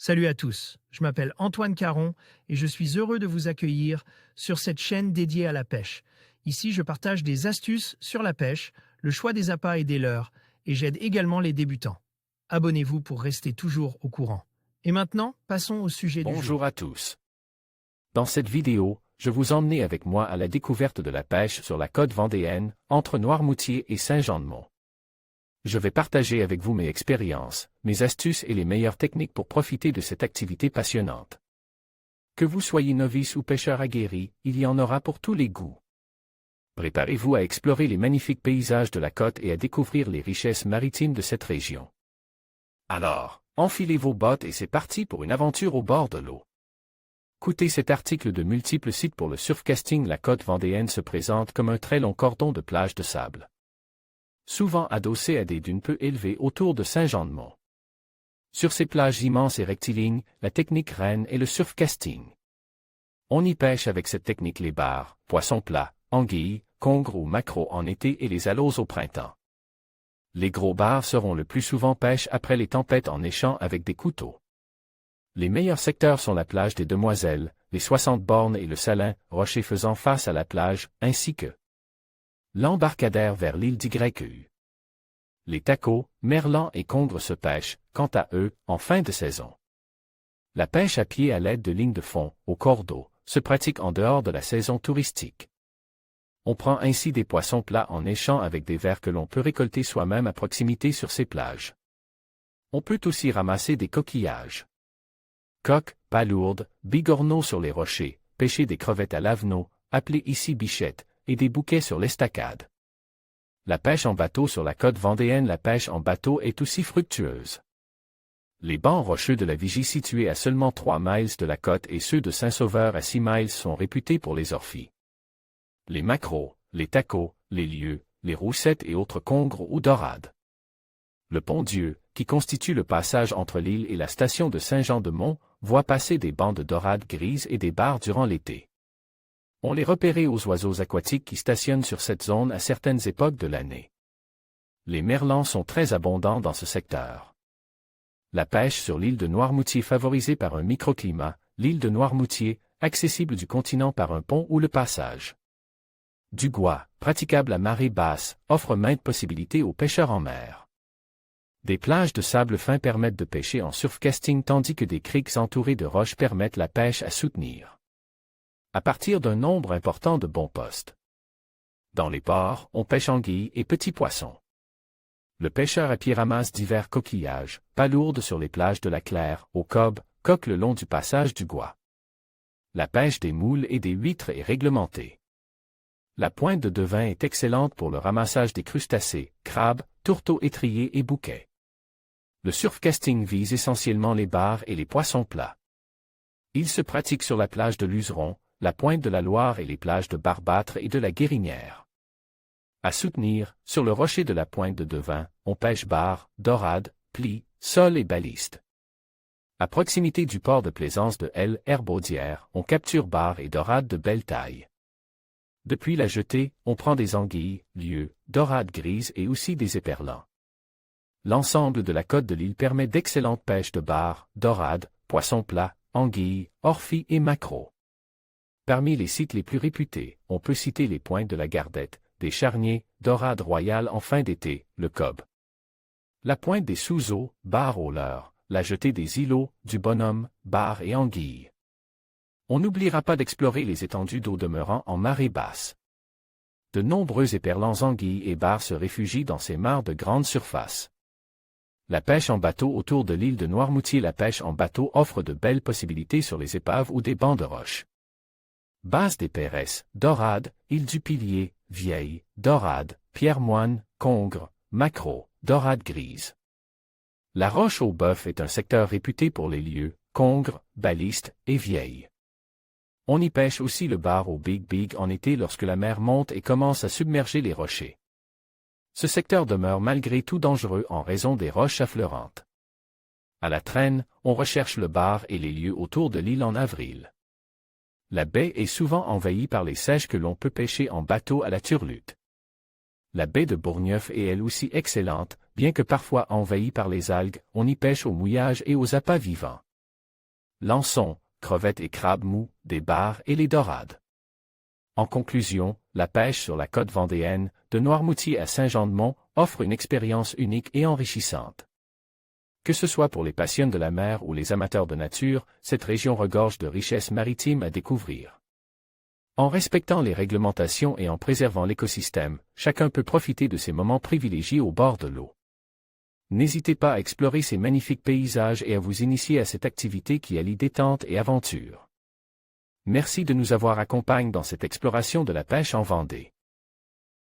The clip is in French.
Salut à tous, je m'appelle Antoine Caron et je suis heureux de vous accueillir sur cette chaîne dédiée à la pêche. Ici, je partage des astuces sur la pêche, le choix des appâts et des leurres, et j'aide également les débutants. Abonnez-vous pour rester toujours au courant. Et maintenant, passons au sujet du jour. Bonjour à tous. Dans cette vidéo, je vous emmène avec moi à la découverte de la pêche sur la côte vendéenne, entre Noirmoutier et Saint-Jean-de-Mont. Je vais partager avec vous mes expériences, mes astuces et les meilleures techniques pour profiter de cette activité passionnante. Que vous soyez novice ou pêcheur aguerri, il y en aura pour tous les goûts. Préparez-vous à explorer les magnifiques paysages de la côte et à découvrir les richesses maritimes de cette région. Alors, enfilez vos bottes et c'est parti pour une aventure au bord de l'eau. Écoutez cet article de multiples sites pour le surfcasting. La côte vendéenne se présente comme un très long cordon de plages de sable, souvent adossé à des dunes peu élevées autour de Saint-Jean-de-Mont. Sur ces plages immenses et rectilignes, la technique reine est le surfcasting. On y pêche avec cette technique les bars, poissons plats, anguilles, congres ou maquereaux en été et les aloses au printemps. Les gros bars seront le plus souvent pêche après les tempêtes en échant avec des couteaux. Les meilleurs secteurs sont la plage des Demoiselles, les 60 bornes et le Salin, rochers faisant face à la plage, ainsi que l'embarcadère vers l'île d'Yquehu. Les tacos, merlans et congres se pêchent, quant à eux, en fin de saison. La pêche à pied à l'aide de lignes de fond, au cordeau, se pratique en dehors de la saison touristique. On prend ainsi des poissons plats en échant avec des vers que l'on peut récolter soi-même à proximité sur ces plages. On peut aussi ramasser des coquillages, coques, palourdes, bigorneaux sur les rochers, pêcher des crevettes à l'avenot, appelées ici bichettes, et des bouquets sur l'estacade. La pêche en bateau sur la côte vendéenne. La pêche en bateau est aussi fructueuse. Les bancs rocheux de la Vigie situés à seulement 3 miles de la côte et ceux de Saint-Sauveur à 6 miles sont réputés pour les orphies, les maquereaux, les tacos, les lieux, les roussettes et autres congres ou dorades. Le Pont-Dieu, qui constitue le passage entre l'île et la station de Saint-Jean-de-Mont, voit passer des bancs de dorades grises et des bars durant l'été. On les repérait aux oiseaux aquatiques qui stationnent sur cette zone à certaines époques de l'année. Les merlans sont très abondants dans ce secteur. La pêche sur l'île de Noirmoutier favorisée par un microclimat, l'île de Noirmoutier, accessible du continent par un pont ou le passage du Gois, praticable à marée basse, offre maintes possibilités aux pêcheurs en mer. Des plages de sable fin permettent de pêcher en surfcasting tandis que des criques entourées de roches permettent la pêche à soutenir, à partir d'un nombre important de bons postes. Dans les ports, on pêche anguilles et petits poissons. Le pêcheur à pied ramasse divers coquillages, palourdes sur les plages de la Claire, au Cob, coques le long du passage du Gois. La pêche des moules et des huîtres est réglementée. La pointe de Devin est excellente pour le ramassage des crustacés, crabes, tourteaux étriers et bouquets. Le surfcasting vise essentiellement les bars et les poissons plats. Il se pratique sur la plage de Luzeron, la pointe de la Loire et les plages de Barbâtre et de la Guérinière. À soutenir, sur le rocher de la pointe de Devin, on pêche bar, dorade, plis, sole et baliste. À proximité du port de plaisance de Herbaudière, on capture bar et dorade de belle taille. Depuis la jetée, on prend des anguilles, lieux, dorades grises et aussi des éperlans. L'ensemble de la côte de l'île permet d'excellentes pêches de bar, dorades, poissons plats, anguilles, orphies et maquereaux. Parmi les sites les plus réputés, on peut citer les pointes de la Gardette, des Charniers, dorades royales en fin d'été, le Cob, la pointe des Sous-Eaux, bar au leurre, la jetée des îlots, du Bonhomme, bar et anguilles. On n'oubliera pas d'explorer les étendues d'eau demeurant en marée basse. De nombreux éperlans anguilles et bars se réfugient dans ces mares de grande surface. La pêche en bateau autour de l'île de Noirmoutier. La pêche en bateau offre de belles possibilités sur les épaves ou des bancs de roches. Base des Pérès, dorade, île du Pilier, vieille, dorade, pierre-moine, congre, maquereau, dorade grise. La Roche au Bœuf est un secteur réputé pour les lieux, congre, baliste et vieille. On y pêche aussi le bar au Big en été lorsque la mer monte et commence à submerger les rochers. Ce secteur demeure malgré tout dangereux en raison des roches affleurantes. À la traîne, on recherche le bar et les lieux autour de l'île en avril. La baie est souvent envahie par les seiches que l'on peut pêcher en bateau à la turlute. La baie de Bourgneuf est elle aussi excellente, bien que parfois envahie par les algues, on y pêche au mouillage et aux appâts vivants. lançons, crevettes et crabes mous, des bars et les dorades. En conclusion, la pêche sur la côte vendéenne, de Noirmoutier à Saint-Jean-de-Mont, offre une expérience unique et enrichissante. Que ce soit pour les passionnés de la mer ou les amateurs de nature, cette région regorge de richesses maritimes à découvrir. En respectant les réglementations et en préservant l'écosystème, chacun peut profiter de ces moments privilégiés au bord de l'eau. N'hésitez pas à explorer ces magnifiques paysages et à vous initier à cette activité qui allie détente et aventure. Merci de nous avoir accompagnés dans cette exploration de la pêche en Vendée.